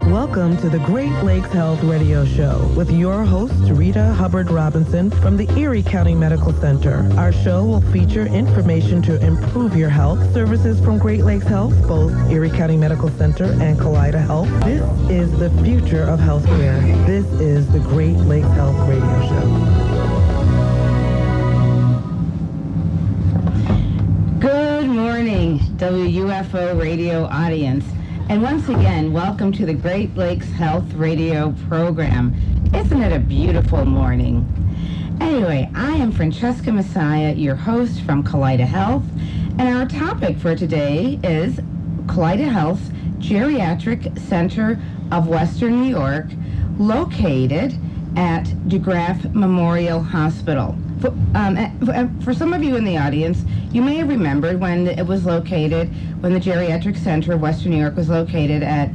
Welcome to the Great Lakes Health Radio Show with your host, Rita Hubbard Robinson from the Erie County Medical Center. Our show will feature information to improve your health, services from Great Lakes Health, both Erie County Medical Center and Kaleida Health. This is the future of healthcare. This is the Great Lakes Health Radio Show. Good morning, WUFO radio audience. And once again, welcome to the Great Lakes Health Radio program. Isn't it a beautiful morning? Anyway, I am Francesca Messiah, your host from Kaleida Health, and our topic for today is Kaleida Health's Geriatric Center of Western New York, located at DeGraff Memorial Hospital. For some of you in the audience, you may have remembered when it was located, when the Geriatric Center of Western New York was located at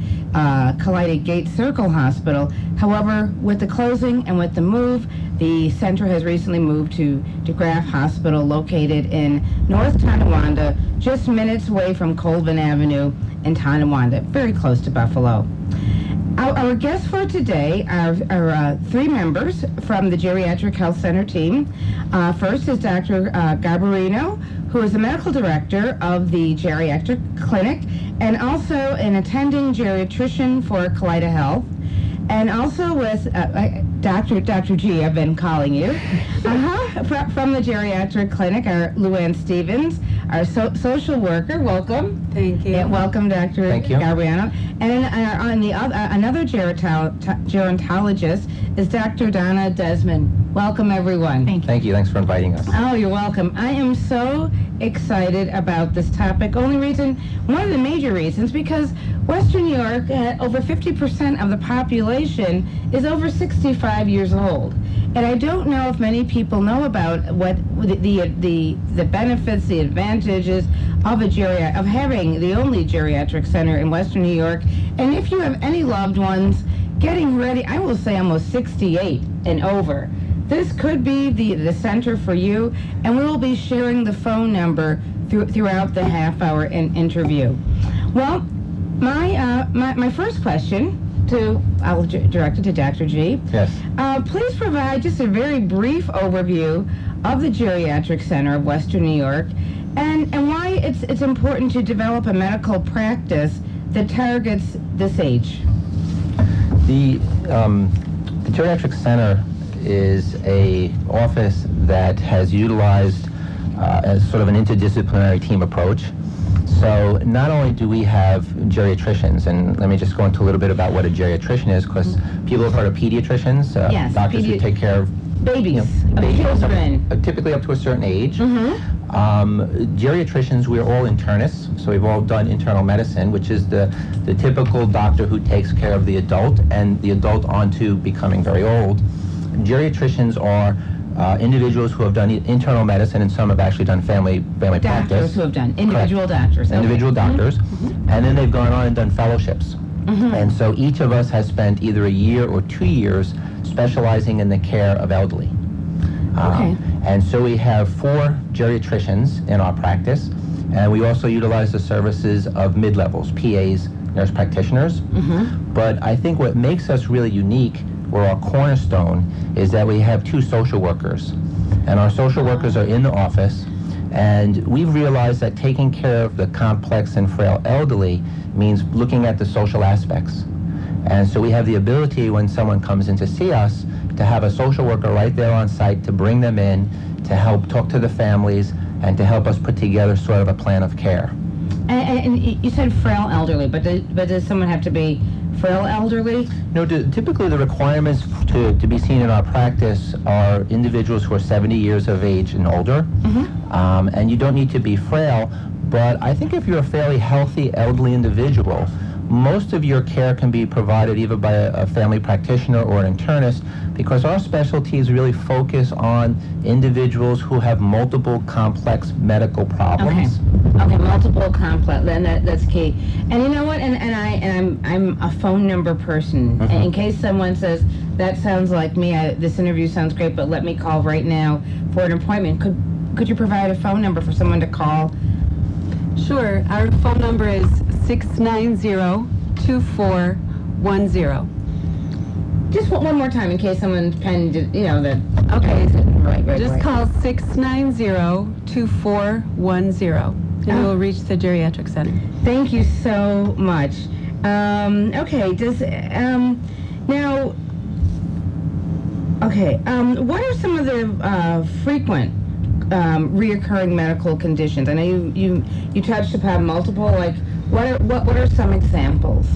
Kaleida Gate Circle Hospital. However, with the closing and with the move, the center has recently moved to DeGraff Hospital, located in North Tonawanda, just minutes away from Colvin Avenue in Tonawanda, very close to Buffalo. Our guests for today are three members from the Geriatric Health Center team. First is Dr. Garbarino, who is the medical director of the Geriatric Clinic and also an attending geriatrician for Kaleida Health. And also with Dr. G, I've been calling you, from the Geriatric Clinic, our Luann Stevens, our social worker. Welcome. Thank you. And welcome, Dr. Garbriano. And then another gerontologist is Dr. Donna Desmond. Welcome, everyone. Thank you. Thanks for inviting us. Oh, you're welcome. I am so excited about this topic. One of the major reasons, because Western New York, over 50% of the population is over 65 years old. And I don't know if many people know about what the benefits, the advantages of having the only geriatric center in Western New York. And if you have any loved ones getting ready, I will say almost 68 and over, this could be the center for you, and we will be sharing the phone number throughout the half-hour interview. Well, my first question, I'll direct it to Dr. G. Yes. Please provide just a very brief overview of the Geriatric Center of Western New York, and why it's important to develop a medical practice that targets this age. The Geriatric Center is a office that has utilized as sort of an interdisciplinary team approach. So not only do we have geriatricians, and let me just go into a little bit about what a geriatrician is, because people have heard of pediatricians, yes, doctors who take care of babies, children, typically up to a certain age. Mm-hmm. Geriatricians, we're all internists, so we've all done internal medicine, which is the typical doctor who takes care of the adult and the adult on to becoming very old. Geriatricians are individuals who have done internal medicine, and some have actually done family practice. Doctors who have done individual doctors. Okay. Individual doctors, Mm-hmm. and then they've gone on and done fellowships. Mm-hmm. And so each of us has spent either a year or 2 years specializing in the care of elderly. Okay. And so we have 4 geriatricians in our practice, and we also utilize the services of mid-levels, PAs, nurse practitioners. Mm-hmm. But I think what makes us really unique, or our cornerstone, is that we have 2 social workers. And our social workers are in the office, and we've realized that taking care of the complex and frail elderly means looking at the social aspects. And so we have the ability, when someone comes in to see us, to have a social worker right there on site to bring them in, to help talk to the families, and to help us put together sort of a plan of care. And you said frail elderly, but does someone have to be frail elderly? No, typically the requirements to be seen in our practice are individuals who are 70 years of age and older. Mm-hmm. And you don't need to be frail, but I think if you're a fairly healthy elderly individual, most of your care can be provided either by a family practitioner or an internist, because our specialties really focus on individuals who have multiple complex medical problems. Okay, multiple complex, then that's key. And you know what, I'm a phone number person. Mm-hmm. In case someone says, that sounds like me, this interview sounds great, but let me call right now for an appointment. Could you provide a phone number for someone to call? Sure. Our phone number is 690-24 Just one more time in case someone's pen, that... Okay. Right. Just call 690-2410, and you'll reach the Geriatrics Center. Thank you so much. Okay, what are some of the frequent reoccurring medical conditions? I know you touched upon multiple. Like, what are some examples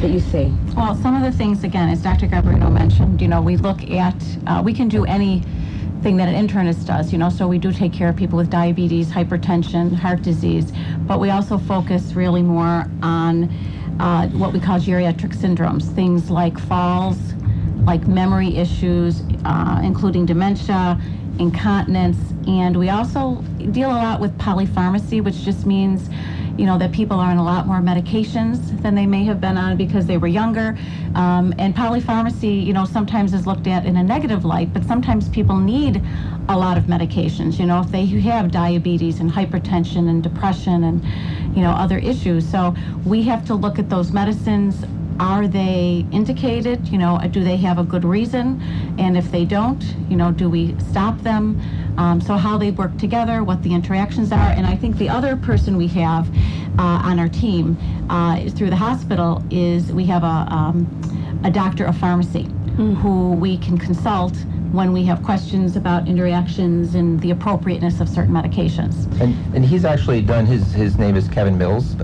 that you see? Well, some of the things, again, as Dr. Garbarino mentioned, we look at, we can do anything that an internist does, so we do take care of people with diabetes, hypertension, heart disease, but we also focus really more on what we call geriatric syndromes, things like falls, like memory issues, including dementia, incontinence, and we also deal a lot with polypharmacy, which just means that people are on a lot more medications than they may have been on because they were younger. And polypharmacy, sometimes is looked at in a negative light, but sometimes people need a lot of medications, if they have diabetes and hypertension and depression and, other issues. So we have to look at those medicines. Are they indicated? Do they have a good reason? And if they don't, do we stop them? So how they work together, what the interactions are. And I think the other person we have on our team through the hospital is we have a doctor of pharmacy who we can consult when we have questions about interactions and the appropriateness of certain medications. And he's actually done, his name is Kevin Mills,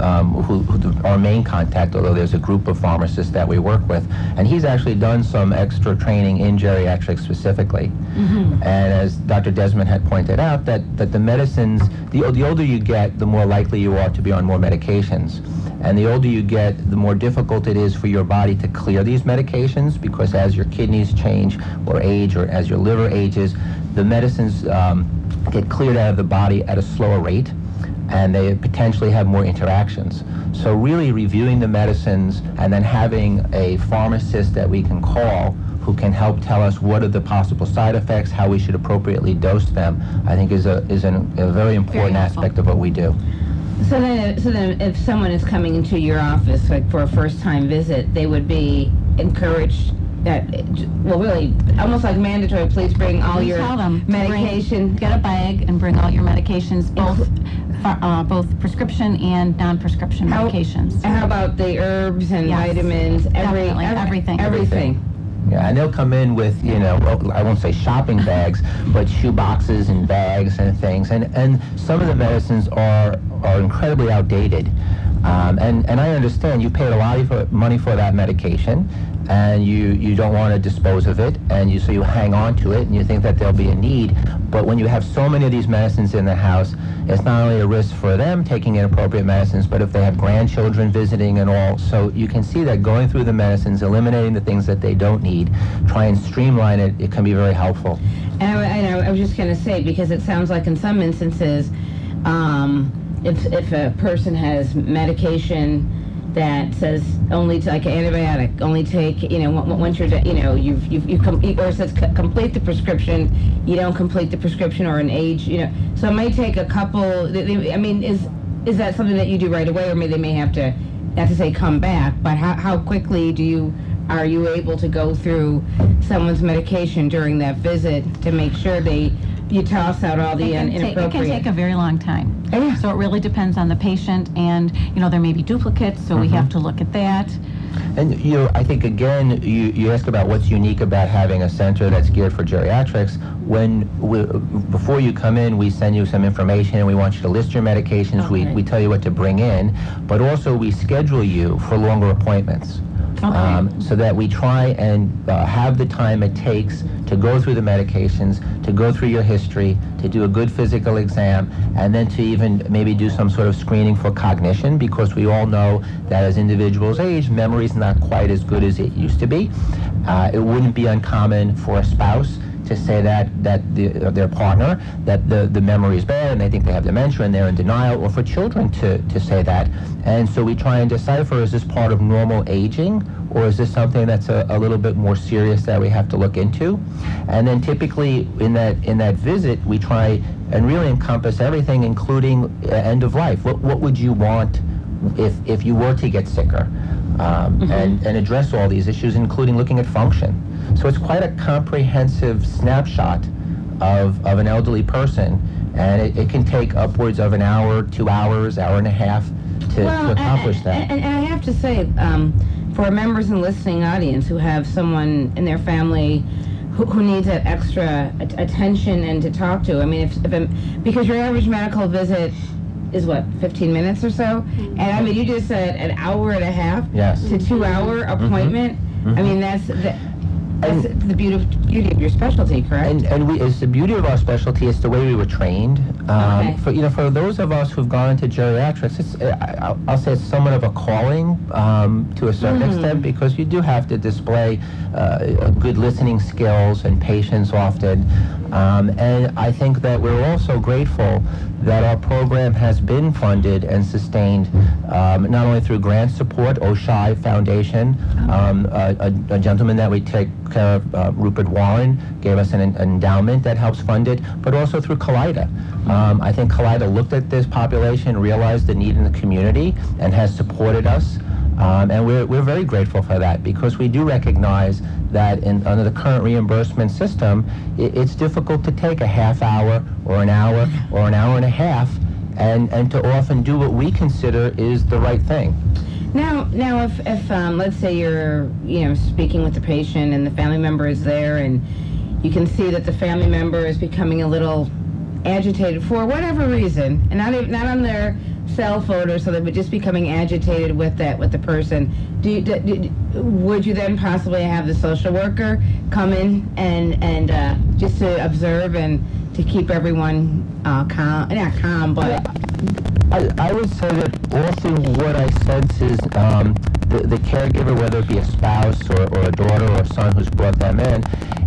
who's our main contact, although there's a group of pharmacists that we work with. And he's actually done some extra training in geriatrics specifically. And as Dr. Desmond had pointed out, that the medicines, the older you get, the more likely you are to be on more medications. And the older you get, the more difficult it is for your body to clear these medications, because as your kidneys change or age, or as your liver ages, the medicines get cleared out of the body at a slower rate, and they potentially have more interactions. So really reviewing the medicines and then having a pharmacist that we can call who can help tell us what are the possible side effects, how we should appropriately dose them, I think is a very important aspect of what we do. So then if someone is coming into your office like for a first-time visit, they would be encouraged that, really, almost like mandatory, please bring all your medication. Get a bag and bring all your medications, both prescription and non-prescription medications. How about the herbs and vitamins, everything? Yeah, and they'll come in with, I won't say shopping bags, but shoe boxes and bags and things. And some of the medicines are incredibly outdated. And I understand you paid a lot of money for that medication, and you don't want to dispose of it, and so you hang on to it, and you think that there'll be a need. But when you have so many of these medicines in the house, it's not only a risk for them taking inappropriate medicines, but if they have grandchildren visiting and all. So you can see that going through the medicines, eliminating the things that they don't need, try and streamline it, it can be very helpful. And I was just going to say, because it sounds like in some instances, if a person has medication that says only like an antibiotic, only take, once you're, or it says complete the prescription, you don't complete the prescription, or an age, so it may take a couple, is that something that you do right away, or they may have to, not to say come back, but how quickly are you able to go through someone's medication during that visit to make sure you toss out all the inappropriate? It can take a very long time. Yeah. So it really depends on the patient, and there may be duplicates, so we have to look at that. And I think again, you ask about what's unique about having a center that's geared for geriatrics. Before you come in, we send you some information, and we want you to list your medications. Okay. We tell you what to bring in, but also we schedule you for longer appointments. Okay. So that we try and have the time it takes to go through the medications, to go through your history, to do a good physical exam, and then to even maybe do some sort of screening for cognition, because we all know that as individuals age, memory is not quite as good as it used to be. It wouldn't be uncommon for a spouse to say that their partner, that the memory is bad and they think they have dementia and they're in denial, or for children to say that. And so we try and decipher, is this part of normal aging, or is this something that's a little bit more serious that we have to look into? And then typically in that visit, we try and really encompass everything, including end of life. What would you want if you were to get sicker? and address all these issues, including looking at function. So it's quite a comprehensive snapshot of an elderly person, and it can take upwards of an hour, 2 hours, hour and a half to accomplish that. And I have to say, for our members and listening audience who have someone in their family who needs that extra attention and to talk to, I mean, because your average medical visit is what, 15 minutes or so? And I mean, you just said an hour and a half to 2 hour appointment. I mean, that's the beauty of your specialty, correct? And it's the beauty of our specialty. It's the way we were trained. For those of us who've gone into geriatrics, I'll say it's somewhat of a calling to a certain extent, because you do have to display good listening skills and patience often. And I think that we're also grateful that our program has been funded and sustained not only through grant support, OSHI Foundation, a gentleman that we take care of, Rupert Warren, gave us an endowment that helps fund it, but also through Kaleida. I think Kaleida looked at this population, realized the need in the community, and has supported us. And we're very grateful for that, because we do recognize that under the current reimbursement system, it's difficult to take a half hour or an hour and a half and to often do what we consider is the right thing. Now, if let's say you're speaking with the patient and the family member is there, and you can see that the family member is becoming a little agitated for whatever reason, and not on their cell phone or something, but just becoming agitated with the person, would you then possibly have the social worker come in and just to observe and to keep everyone calm, not calm, but... I would say that also what I sense is the caregiver, whether it be a spouse or a daughter or a son who's brought them in,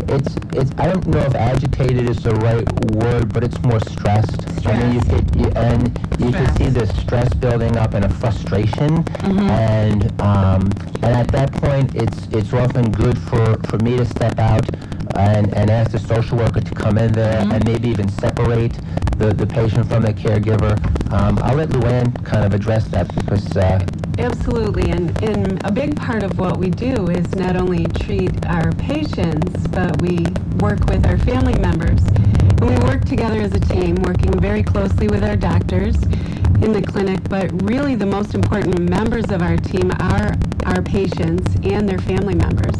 it's I don't know if agitated is the right word, but it's more stressed. I mean, you can see the stress building up and a frustration, and at that point, it's often good for me to step out and ask the social worker to come in there and maybe even separate the patient from the caregiver. I'll let Luann kind of address that, because Absolutely, and a big part of what we do is not only treat our patients, but we work with our family members. And we work together as a team, working very closely with our doctors in the clinic, but really the most important members of our team are our patients and their family members.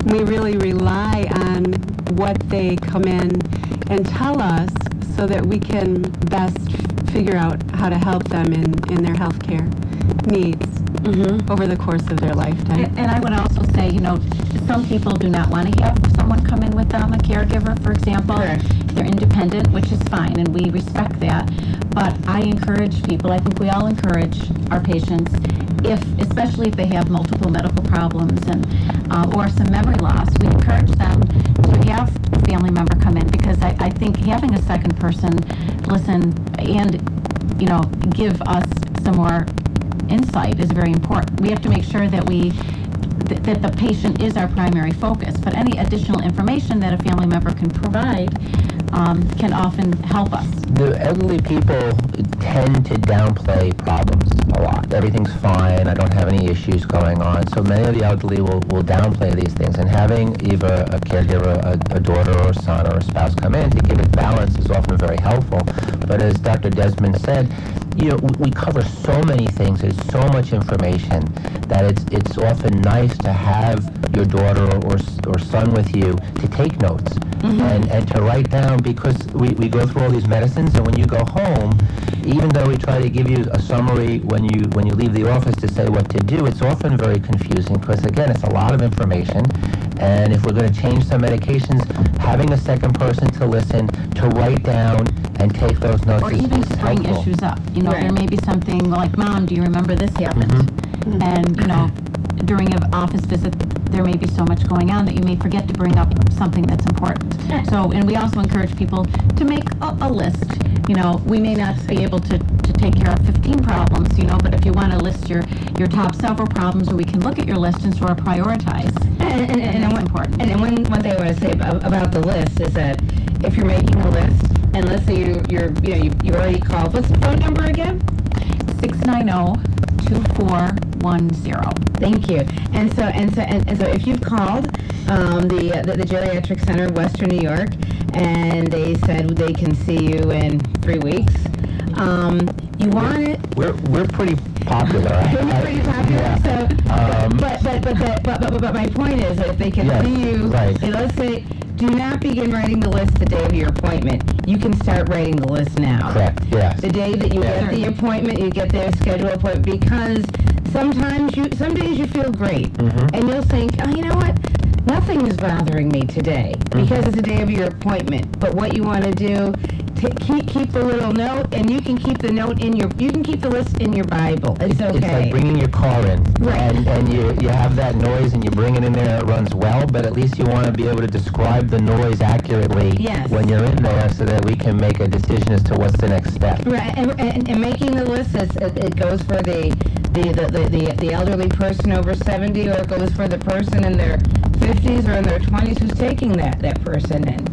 We really rely on what they come in and tell us so that we can best figure out how to help them in their healthcare needs over the course of their lifetime. And I would also say, some people do not want to have someone come in with them, a caregiver, for example. Correct. They're independent, which is fine, and we respect that. But I encourage people, I think we all encourage our patients, especially if they have multiple medical problems and or some memory loss, we encourage them to have a family member come in, because I think having a second person listen and, give us some more insight is very important. We have to make sure that that the patient is our primary focus, but any additional information that a family member can provide can often help us. the elderly people tend to downplay problems a lot. Everything's fine, I don't have any issues going on. So many of the elderly will downplay these things, and having either a caregiver, a daughter or a son or a spouse come in to give it balance is often very helpful. But as Dr. Desmond said, you know, we cover so many things, there's so much information that it's often nice to have your daughter or son with you to take notes and to write down, because we go through all these medicines, and when you go home, even though we try to give you a summary when you leave the office to say what to do, it's often very confusing because, again, it's a lot of information. And if we're going to change some medications, having a second person to listen, to write down and take those notes or is even to bring helpful. issues up. You know, Right. there may be something like, Mom, do you remember this happened? And, you know, during an office visit, there may be so much going on that you may forget to bring up something that's important. So, and we also encourage people to make a list. You know, we may not be able to take care of 15 problems, you know, but if you want to list your top several problems, or we can look at your list and sort of prioritize. And that's important. And one thing I want to say about the list is that if you're making a list, and let's say you already called, what's the phone number again? 690-2410. Thank you. And so if you've called the Geriatrics Center of Western New York and they said they can see you in 3 weeks, you want it. We're pretty popular. Pretty popular. Yeah. So, but my point is, if they can see you, right. Let's say, do not begin writing the list the day of your appointment. You can start writing the list now. Correct. Yes. The day that you get the appointment, you get their scheduled appointment, because some days you feel great, and you'll think, oh, you know what? Nothing is bothering me today because it's the day of your appointment. But what you want to do, keep a little note, and you can keep the note you can keep the list in your Bible. It's okay. It's like bringing your car in, right? And you have that noise, and you bring it in there. It runs well, but at least you want to be able to describe the noise accurately when you're in there, so that we can make a decision as to what's the next step. Right, and making the list, it goes for the elderly person over 70, or it goes for the person in their 50s or in their 20s who's taking that person in.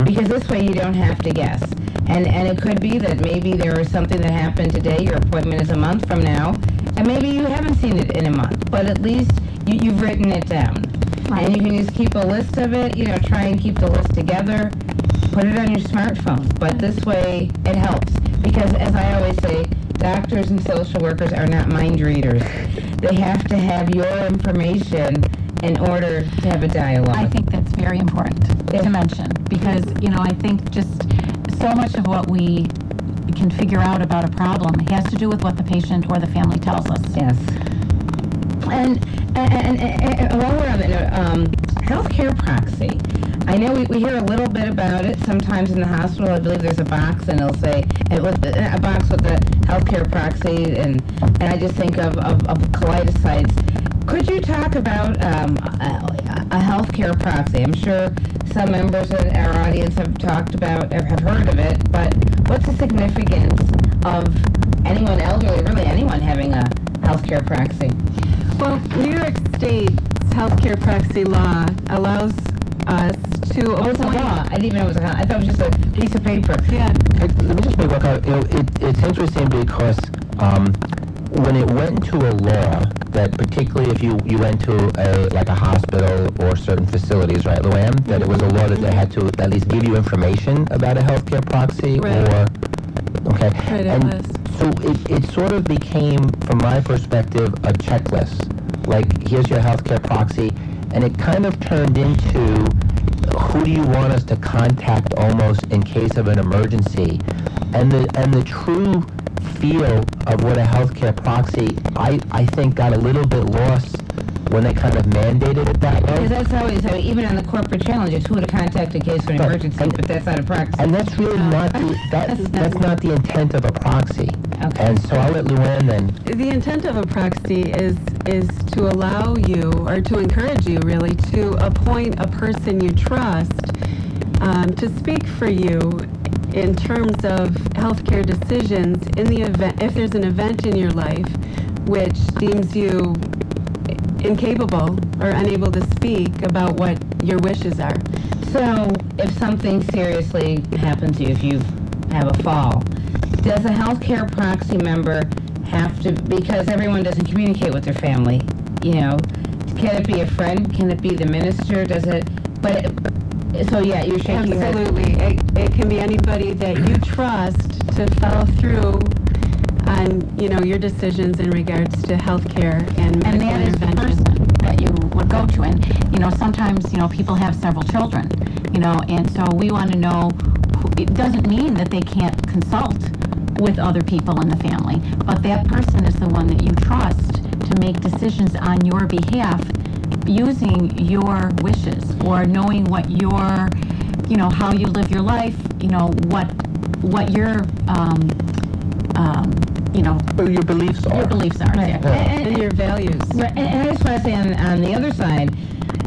Because this way you don't have to guess. And it could be that maybe there was something that happened today, your appointment is a month from now, and maybe you haven't seen it in a month, but at least you've written it down. Right. And you can just keep a list of it, try and keep the list together, put it on your smartphone. But this way it helps, because as I always say, doctors and social workers are not mind readers. They have to have your information in order to have a dialogue. I think that's very important to mention, because, I think just so much of what we can figure out about a problem has to do with what the patient or the family tells us. Yes. And while we're on the note, healthcare proxy. I know we hear a little bit about it sometimes in the hospital. I believe there's a box, and it'll say a box with the healthcare proxy, and I just think of kaleidocides. Could you talk about a healthcare proxy? I'm sure some members of our audience have heard of it, but what's the significance of anyone elderly, really anyone, having a healthcare proxy? Well, New York State's healthcare proxy law allows us to it's a law. I didn't even know it was I thought it was just a piece of paper. Yeah. Let me just make one comment. It's interesting because when it went into a law, that particularly if you went to a hospital or certain facilities, right, Luann, that it was a law that they had to at least give you information about a healthcare proxy, right. Okay. Right, and it was. so it sort of became, from my perspective, a checklist. Like, here's your healthcare proxy, and it kind of turned into, who do you want us to contact almost in case of an emergency? And the true feel of what a healthcare proxy, I think, got a little bit lost when they kind of mandated it that way. Because that's always, even on the corporate challenges, who to contact in case of an emergency, but that's not a proxy. And that's really not that's not the intent of a proxy. Okay. And so I'll let Luann then. The intent of a proxy is to allow you, or to encourage you really, to appoint a person you trust to speak for you in terms of healthcare decisions in the event, if there's an event in your life which deems you incapable or unable to speak about what your wishes are. So, if something seriously happens to you, if you have a fall, does a healthcare proxy member have to, because everyone doesn't communicate with their family, can it be a friend? Can it be the minister? Does it, so yeah, you're shaking your head. Absolutely. It can be anybody that you trust to follow through on, your decisions in regards to healthcare and medical that is the person that you would go to. And, sometimes, people have several children, and so we want to know, it doesn't mean that they can't consult with other people in the family, but that person is the one that you trust to make decisions on your behalf using your wishes, or knowing what your, how you live your life, what your, Your beliefs are. Your beliefs are, Right. exactly. and your values. Right, and I just want to say on the other side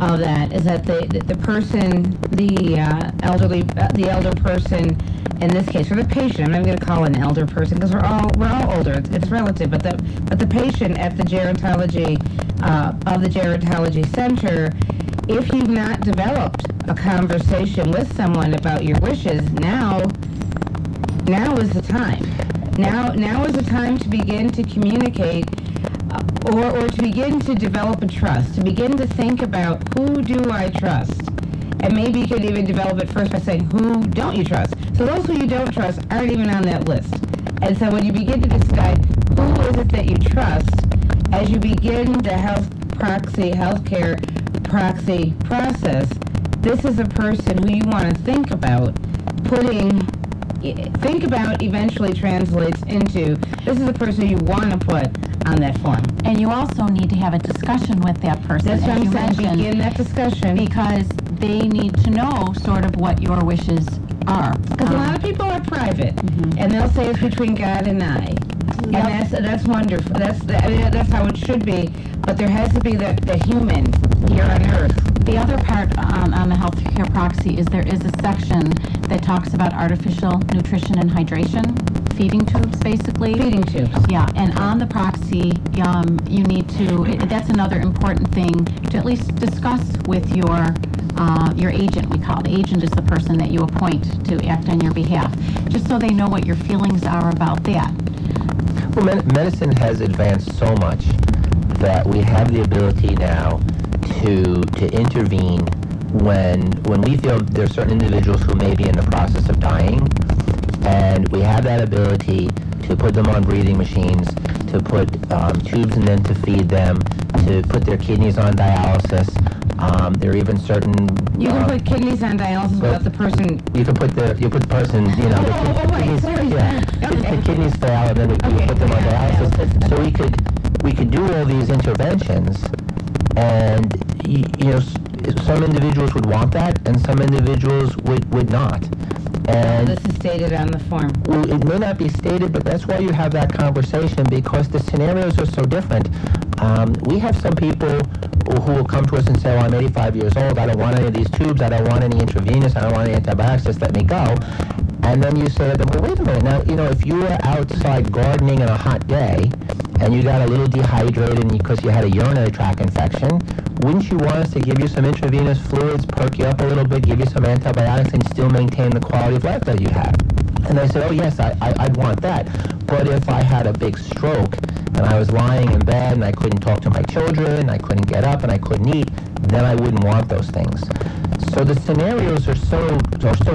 of that is that the person, the elder person in this case, or the patient, I'm not going to call it an elder person because we're all older. It's relative, but the patient at the gerontology of the gerontology center, if you've not developed a conversation with someone about your wishes, now is the time. Now is the time to begin to communicate or to begin to develop a trust, to begin to think about who do I trust? And maybe you could even develop it first by saying, who don't you trust? So those who you don't trust aren't even on that list. And so when you begin to decide who is it that you trust, as you begin the healthcare proxy process, this is a person who you want to think about eventually translates into, this is a person you want to put on that form. And you also need to have a discussion with that person. That's what as I'm you saying, mentioned, begin that discussion. because they need to know sort of what your wishes are. Because a lot of people are private, and they'll say it's between God and I. And that's wonderful. That's how it should be. But there has to be the human here on Earth. The other part on the healthcare proxy is there is a section that talks about artificial nutrition and hydration, feeding tubes, basically. Feeding tubes. Yeah, and on the proxy, you need to, that's another important thing to at least discuss with your agent, we call it. Agent is the person that you appoint to act on your behalf, just so they know what your feelings are about that. Well, medicine has advanced so much that we have the ability now to intervene when we feel there are certain individuals who may be in the process of dying, and we have that ability to put them on breathing machines, to put tubes in them to feed them, to put their kidneys on dialysis. There are even certain... You can put kidneys on dialysis without the person... You can put the person, you know... The kidneys fail, and then we put them on dialysis. So we could do all these interventions, and some individuals would want that, and some individuals would not. And this is stated on the form. Well, it may not be stated, but that's why you have that conversation, because the scenarios are so different. We have some people who will come to us and say, well, I'm 85 years old, I don't want any of these tubes, I don't want any intravenous, I don't want any antibiotics, just let me go. And then you say to them, well, wait a minute, now, if you were outside gardening on a hot day, and you got a little dehydrated because you had a urinary tract infection, wouldn't you want us to give you some intravenous fluids, perk you up a little bit, give you some antibiotics, and still maintain the quality of life that you have? And they said, oh, yes, I'd want that. But if I had a big stroke, and I was lying in bed, and I couldn't talk to my children, I couldn't get up, and I couldn't eat, then I wouldn't want those things. So the scenarios are so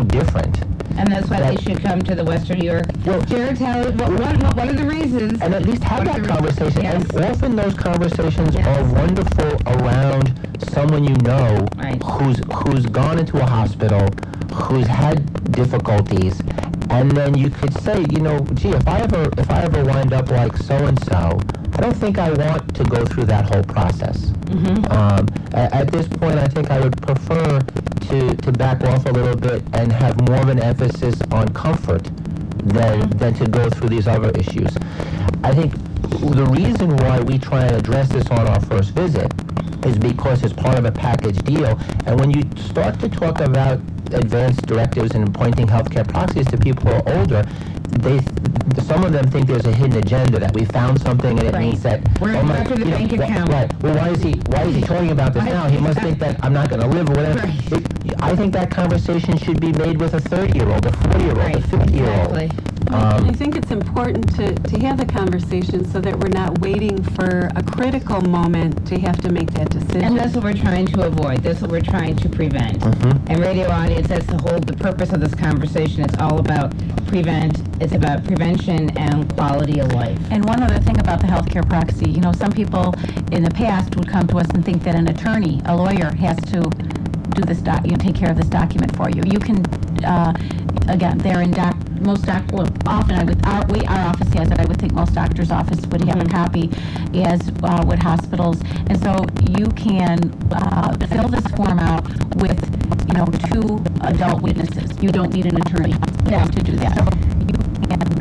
different. And that's why they should come to the Western New York Geriatrics. What are the reasons? And at least have that conversation. Yes. And often those conversations are wonderful around someone you know who's gone into a hospital, who's had difficulties, and then you could say, gee, if I ever wind up like so and so, I don't think I want to go through that whole process. At this point, I think I would prefer to back off a little bit and have more of an emphasis on comfort than to go through these other issues. I think the reason why we try and address this on our first visit is because it's part of a package deal. And when you start to talk about advanced directives and appointing healthcare proxies to people who are older, some of them think there's a hidden agenda, that we found something and it means that we're after the bank account. Right. Well, why is he talking about this now? He must think that I'm not going to live or whatever. I think that conversation should be made with a 30-year-old, a 40-year-old, a 50-year-old. Exactly. I think it's important to have the conversation so that we're not waiting for a critical moment to have to make that decision. And that's what we're trying to avoid. That's what we're trying to prevent. And radio audience, that's the purpose of this conversation. It's all about it's about prevention and quality of life. And one other thing about the healthcare proxy, some people in the past would come to us and think that an attorney, a lawyer, has to do this take care of this document for you. You can, again, they're in often our office has it. I would think most doctors' office would have a copy, as would hospitals. And so you can fill this form out with, 2 adult witnesses. You don't need an attorney to do that.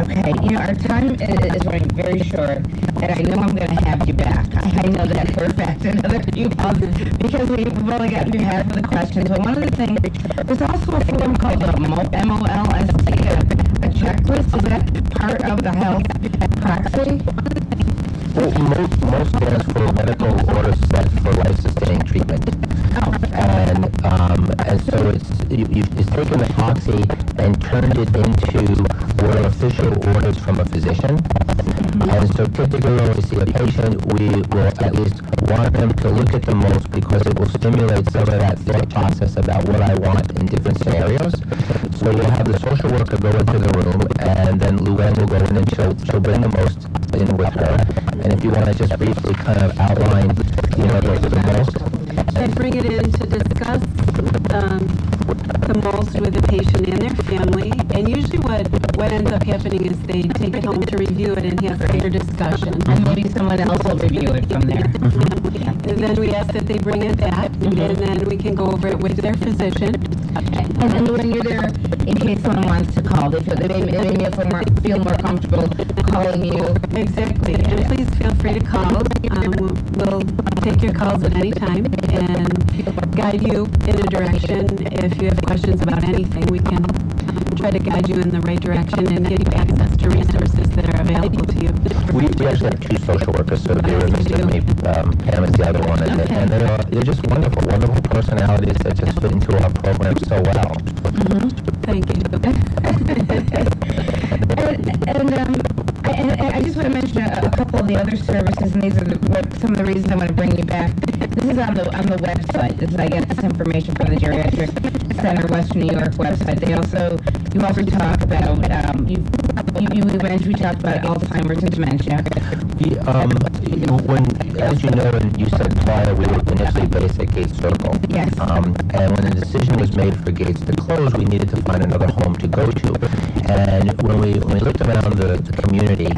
Okay, our time is running very short, and I know I'm going to have you back. I know that for a fact, another few months, because we've only got you half of the questions. But one of the things, there's also a form called a MOLST, a checklist. Is that part of the health proxy? Well, most stands for medical order set for life-sustaining treatment. And so it's taken the proxy and turned it into what are official orders from a physician. And so typically when we see a patient, we will at least want them to look at the most because it will stimulate some of that thought process about what I want in different scenarios. So we'll have the social worker go into the room, and then Luann will go in and she'll bring the most in with her. And if you want to just briefly kind of outline, the most. They bring it in to discuss the most with the patient and their family. And usually what ends up happening is they take it home to review it and have further discussion. And maybe someone else will review it from there. And then we ask that they bring it back, and then we can go over it with their physician. And when you're there, in case someone wants to call, they may feel more comfortable calling you. Exactly. And please feel free to call. We'll take your calls at any time and guide you in a direction. If you have questions about anything, we can try to guide you in the right direction and give you access to resources that are available to you. We actually have two social workers, so they were with me. Pam is the other one, and they're just wonderful personalities that just fit into our program so well. Thank you. And I just want to mention a couple of the other services, and these are some of the reasons I want to bring you back. This is on the website. I get this information from the Geriatric Center, Western New York website. You also talk about, we talked about Alzheimer's and dementia. As you know, and you said prior, we were initially based at Gates Circle. Yes. And when the decision was made for Gates to close, we needed to find another home to go to. And when we looked around the community,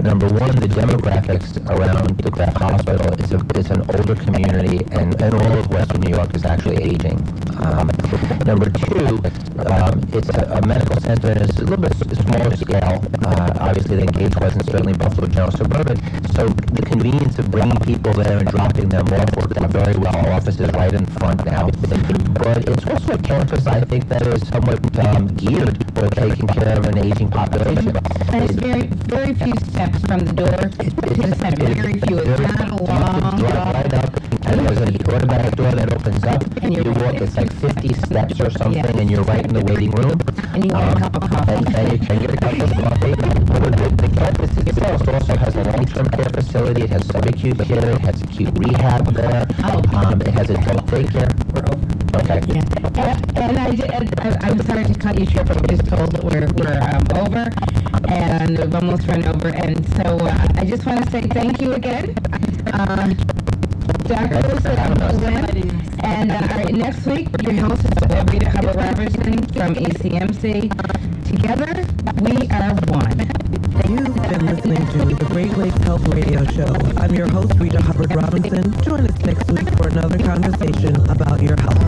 number one, the demographics around DeGraff Hospital is an older community, and all of Western New York is actually aging. Number two, it's a medical center, and it's a little bit smaller scale, obviously, than Gates was, and certainly Buffalo General Suburban. So the convenience of bringing people there and dropping them off worked out very well. Our office is right in front now. But it's also a campus, I think, that is somewhat geared for taking care of an aging population. And it's very few steps from the door to the center. Very few. It's not a long drive right up, and there's an automatic door that opens up, and you walk, it's like 50 steps or something, and you're right in the waiting room. And you get a cup of coffee. And you can get a cup of coffee. The campus itself also has a long-term care facility. It has subacute care. It has acute rehab there. It has adult daycare. We're over. Okay. Yeah. And I'm sorry to cut you short, but we're just told that we're over, and we've almost run over. And so I just want to say thank you again, Dr. Lewis. And next week, your host is Rita Hubbard-Robertson from ECMC. Together, we are one. You've been listening to the Great Lakes Health Radio Show. I'm your host, Rita Hubbard-Robinson. Join us next week for another conversation about your health.